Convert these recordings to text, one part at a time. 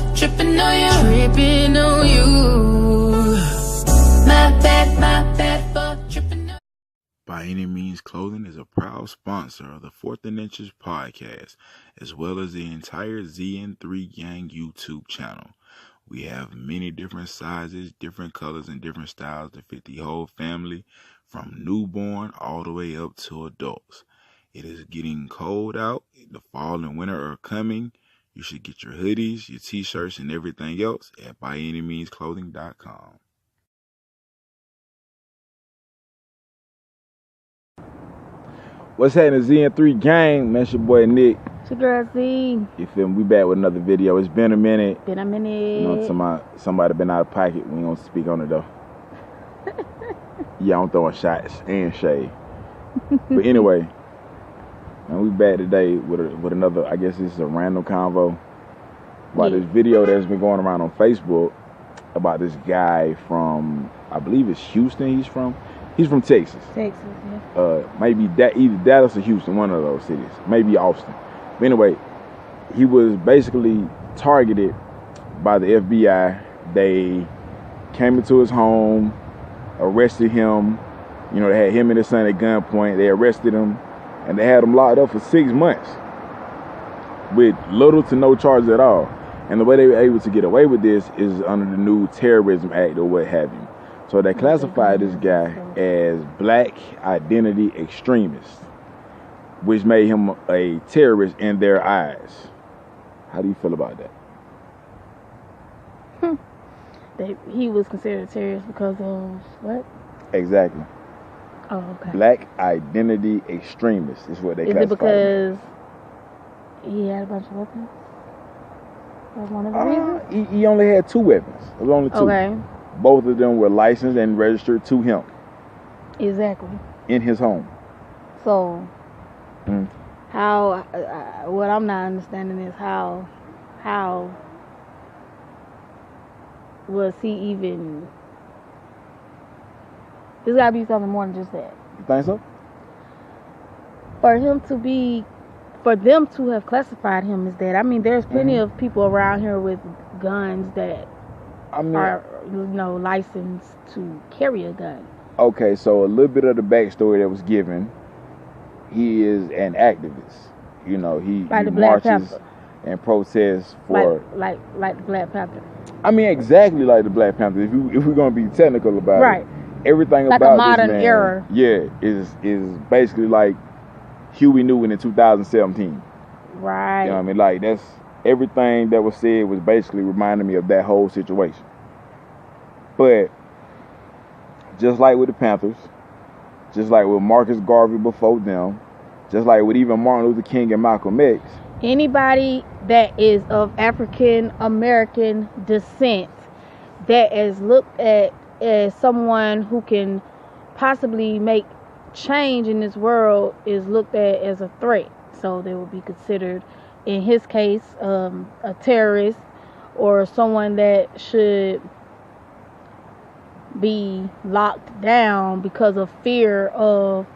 for tripping on you. Tripping on you. My bad for tripping on you. By Any Means Clothing is a proud sponsor of the 4th and Inches podcast, as well as the entire ZN3 Gang YouTube channel. We have many different sizes, different colors, and different styles to fit the whole family, from newborn all the way up to adults. It is getting cold out. The fall and winter are coming. You should get your hoodies, your t-shirts, and everything else at byanymeansclothing.com. What's happening, ZN3 Gang? Man, it's your boy Nick. It's your girl Z. You feel me? We back with another video. It's been a minute. Been a minute. You know, somebody been out of pocket. We ain't gonna speak on it though. Yeah, I'm throwing shots and shade. But anyway, man, we back today with another, I guess this is a random convo about this video that's been going around on Facebook about this guy from, I believe it's Houston he's from. He's from Texas. Texas, yeah. Maybe either Dallas or Houston, one of those cities. Maybe Austin. But anyway, he was basically targeted by the FBI. They came into his home, arrested him. You know, they had him and his son at gunpoint. They arrested him, and they had him locked up for 6 months with little to no charges at all. And the way they were able to get away with this is under the new Terrorism Act or what have you. So they classified this guy as black identity extremist, which made him a terrorist in their eyes. How do you feel about that? He was considered a terrorist because of what? Exactly. Oh, okay. Black identity extremist is what they classified. Is it because he had a bunch of weapons? That's one of the reasons? He only had 2 weapons. There was only 2. Okay. Both of them were licensed and registered to him. Exactly. In his home. So, how, what I'm not understanding is how was he even, there's got to be something more than just that. You think so? For them to have classified him as that, I mean, there's plenty of people around here with guns that are, licensed to carry a gun. Okay, so a little bit of the backstory that was given. He is an activist. You know, he marches and protests for like the Black Panther. I mean, exactly like the Black Panther. If we're gonna be technical about it, everything like about a modern this man, era. Yeah, is basically like Huey Newton in 2017. Right. You know what I mean? Like, that's everything that was said was basically reminding me of that whole situation. But just like with the Panthers, just like with Marcus Garvey before them, just like with even Martin Luther King and Malcolm X, anybody that is of African American descent that is looked at as someone who can possibly make change in this world is looked at as a threat. So they will be considered, in his case, a terrorist or someone that should be locked down because of fear of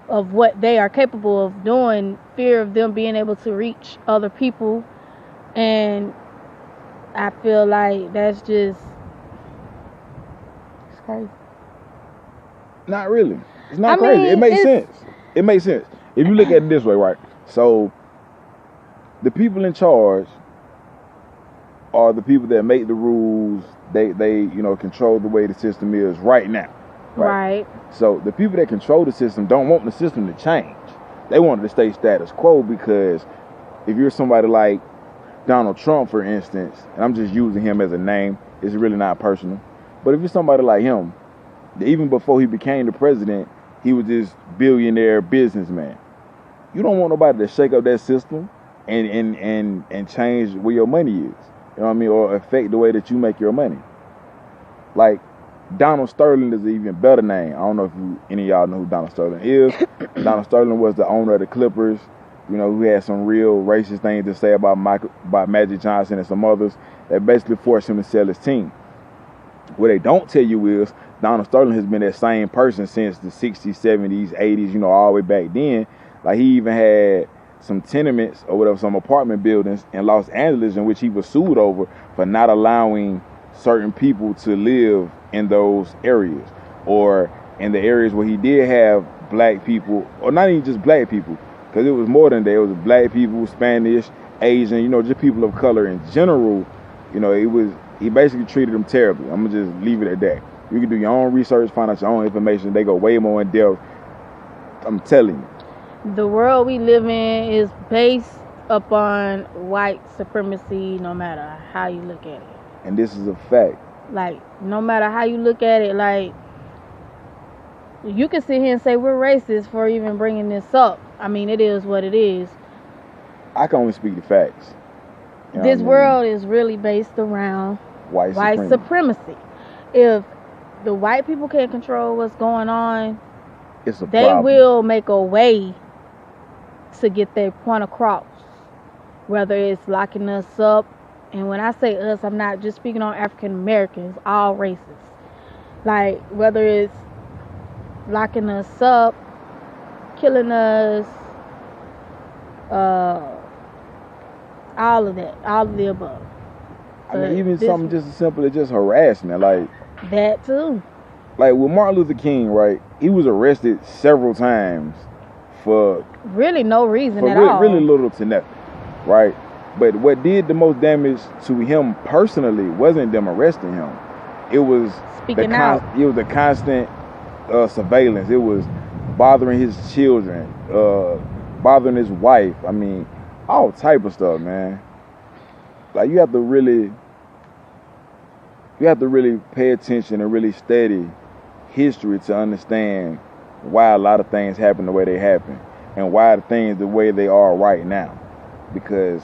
what they are capable of doing, fear of them being able to reach other people. And I feel like that's just, it's crazy. Not really. It's not crazy. It makes sense. It makes sense. If you look at it this way, right? So the people in charge are the people that make the rules. They control the way the system is right now. Right. So the people that control the system don't want the system to change. They want it to stay status quo, because if you're somebody like Donald Trump, for instance, and I'm just using him as a name, it's really not personal. But if you're somebody like him, even before he became the president, he was this billionaire businessman. You don't want nobody to shake up that system and change where your money is. You know what I mean? Or affect the way that you make your money. Like, Donald Sterling is an even better name. I don't know if any of y'all know who Donald Sterling is. Donald Sterling was the owner of the Clippers, who had some real racist things to say about Magic Johnson and some others that basically forced him to sell his team. What they don't tell you is Donald Sterling has been that same person since the 60s, 70s, 80s, all the way back then. Like, he even had some tenements or whatever, some apartment buildings in Los Angeles, in which he was sued over for not allowing certain people to live in those areas, or in the areas where he did have black people, or not even just black people, because it was more than that. It was black people, Spanish, Asian, just people of color in general. He basically treated them terribly. I'm gonna just leave it at that. You can do your own research, find out your own information. They go way more in depth. I'm telling you. The world we live in is based upon white supremacy, no matter how you look at it. And this is a fact. Like, no matter how you look at it, like, you can sit here and say we're racist for even bringing this up. I mean, it is what it is. I can only speak the facts. This world is really based around white supremacy. If the white people can't control what's going on, they will make a way to get their point across. Whether it's locking us up, and when I say us, I'm not just speaking on African Americans, all races. Like, whether it's locking us up, killing us, all of that, all of the above. I mean, even something just as simple as just harassment, like that too. Like with Martin Luther King, right? He was arrested several times for really no reason at all. Really little to nothing, right? But what did the most damage to him personally wasn't them arresting him. It was speaking out. It was the constant surveillance. It was bothering his children, bothering his wife. I mean, all type of stuff, man. Like you have to really pay attention and really study history to understand why a lot of things happen the way they happen and why the things the way they are right now. Because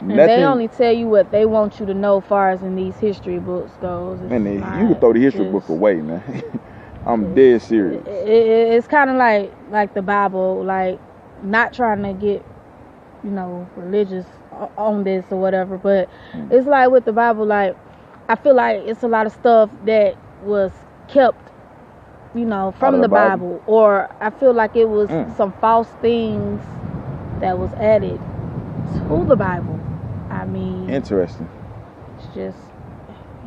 they only tell you what they want you to know, far as in these history books goes. Man, you can throw the history book away, man. I'm dead serious. It's kind of like the Bible, like not trying to get religious on this or whatever, but it's like with the Bible, like I feel like it's a lot of stuff that was kept from the Bible, or I feel like it was some false things that was added to the Bible. I mean, interesting. It's just.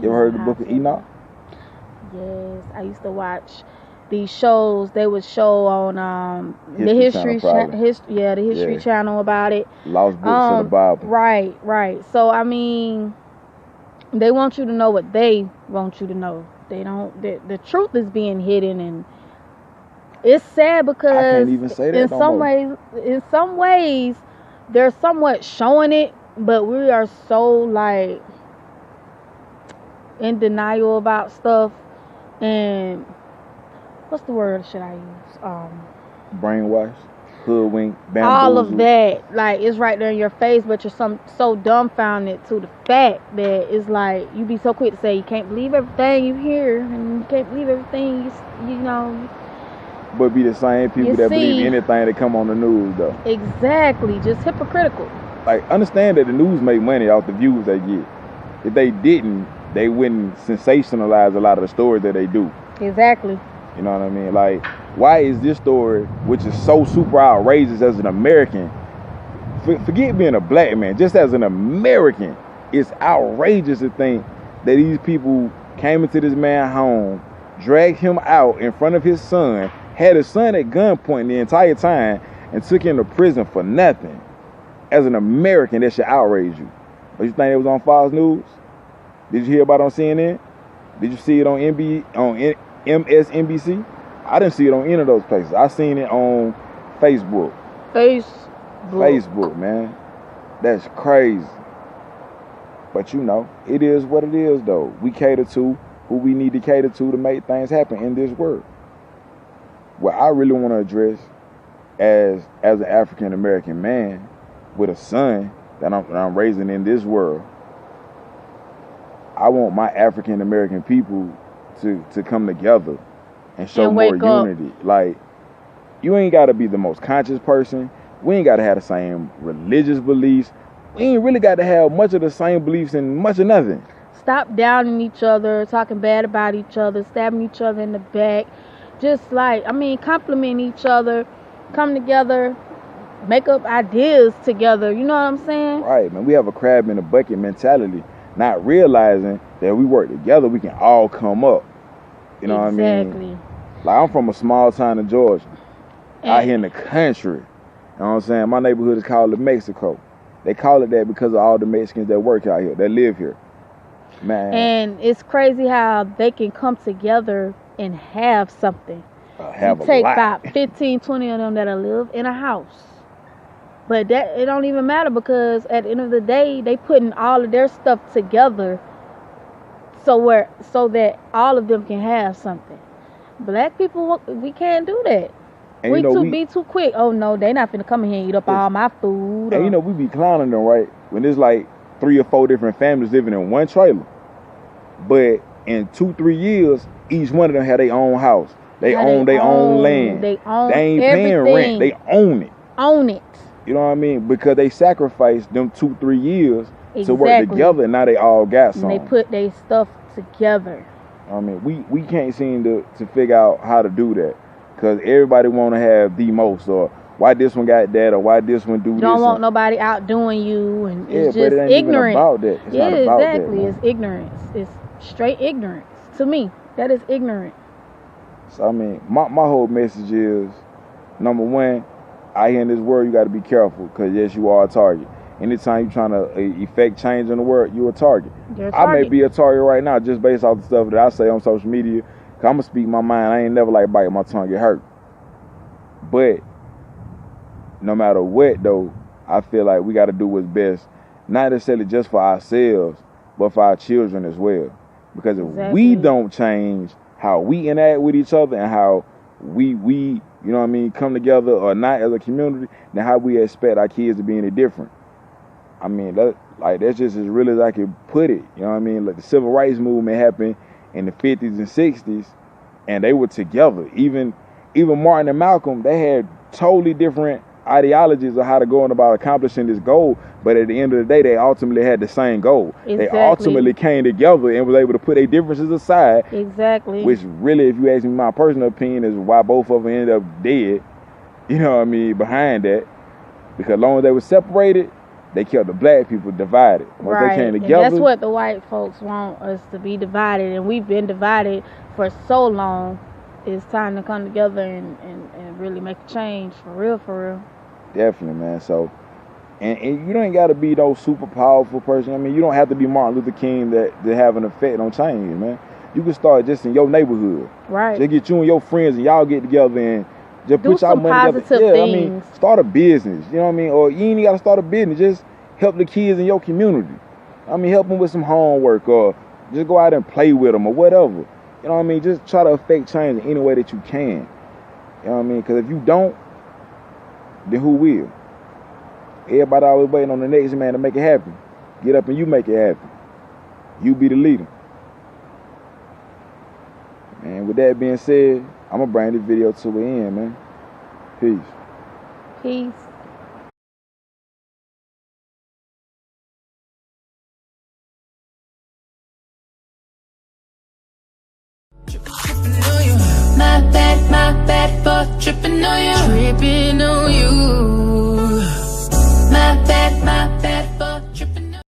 You ever heard of the Book of Enoch? Yes, I used to watch these shows. They would show on the History Channel about it. Lost books of the Bible. Right. So I mean, they want you to know what they want you to know. They don't. The truth is being hidden, and it's sad because I can't even say that in some ways, they're somewhat showing it, but we are so like in denial about stuff. And what's the word should I use? Brainwash, hoodwink, bamboozled. All of that, like it's right there in your face, but you're so dumbfounded to the fact that it's like you be so quick to say you can't believe everything you hear and you can't believe everything you know. But be the same people that believe anything that come on the news, though. Exactly, just hypocritical. Like, understand that the news make money off the views they get. If they didn't, they wouldn't sensationalize a lot of the stories that they do. Exactly. You know what I mean? Like, why is this story, which is so super outrageous as an American, forget being a black man, just as an American, it's outrageous to think that these people came into this man's home, dragged him out in front of his son, had his son at gunpoint the entire time, and took him to prison for nothing. As an American, that should outrage you. But you think it was on Fox News? Did you hear about it on CNN? Did you see it on MSNBC? I didn't see it on any of those places. I seen it on Facebook. Facebook, man. That's crazy. But it is what it is, though. We cater to who we need to cater to make things happen in this world. What I really want to address as an African American man with a son that I'm raising in this world, I want my African American people to come together and show more unity. Like, you ain't got to be the most conscious person. We ain't got to have the same religious beliefs. We ain't really got to have much of the same beliefs in much of nothing. Stop downing each other, talking bad about each other, stabbing each other in the back. Just compliment each other, come together, make up ideas together. You know what I'm saying? Right, man. We have a crab in a bucket mentality, not realizing that we work together, we can all come up. You know what I mean? Exactly. Like, I'm from a small town in Georgia, out here in the country. You know what I'm saying? My neighborhood is called Mexico. They call it that because of all the Mexicans that work out here, that live here. Man. And it's crazy how they can come together and have something. Have you take a lot. about 15, 20 of them that live in a house. But that it don't even matter, because at the end of the day, they putting all of their stuff together so that all of them can have something. Black people, we can't do that. And We be too quick. Oh no, they not finna come in here and eat up all my food. And we be clowning them, right? When there's like 3 or 4 different families living in one trailer. But in 2-3 years, each one of them had their own house. They own their own land. They own They ain't everything. paying rent. They own it. Own it. You know what I mean? Because they sacrificed them 2-3 years to work Exactly. together, and now they all got And something. they put their stuff together. I mean, we can't seem to figure out how to do that, because everybody want to have the most, or why this one got that, or why this one do You this. don't want nobody outdoing you, and it's but just it ain't ignorant. even about that. It's yeah, not about exactly. that, man. It's ignorance. It's straight ignorance. To me, that is ignorant. So I mean, my whole message is, number one, out here in this world, you got to be careful, because yes, you are a target. Anytime you're trying to effect change in the world, you're a target. You're a I may target. be a target right now just based off the stuff that I say on social media, because I'm going to speak my mind. I ain't never like biting my tongue, get hurt. But no matter what, though, I feel like we got to do what's best, not necessarily just for ourselves, but for our children as well. Because if we don't change how we interact with each other and how we you know what I mean, come together or not as a community, then how we expect our kids to be any different. I mean, that's just as real as I can put it. You know what I mean? Like, the civil rights movement happened in the 50s and 60s, and they were together. Even Martin and Malcolm, they had totally different ideologies of how to go about accomplishing this goal, but at the end of the day, they ultimately had the same goal. Exactly. They ultimately came together and was able to put their differences aside. Exactly. Which really, if you ask me my personal opinion, is why both of them ended up dead. You know what I mean? Behind that, because as long as they were separated, they kept the black people divided. Once right. they came And together, that's what the white folks want us to be divided, and we've been divided for so long. It's time to come together and really make a change for real. Definitely, man. So, and you don't got to be no super powerful person. I mean, you don't have to be Martin Luther King to have an effect on change, man. You can start just in your neighborhood. Right. Just get you and your friends and y'all get together and just Do put y'all some money together. positive Yeah, I mean, things. start a business. You know what I mean? Or you ain't got to start a business. Just help the kids in your community. I mean, help them with some homework, or just go out and play with them, or whatever. You know what I mean? Just try to affect change in any way that you can. You know what I mean? Because if you don't, then who will? Everybody always waiting on the next man to make it happen. Get up and you make it happen. You be the leader. And with that being said, I'm going to bring this video to an end, man. Peace. Peace. My bad for tripping on you. Tripping on you. My bad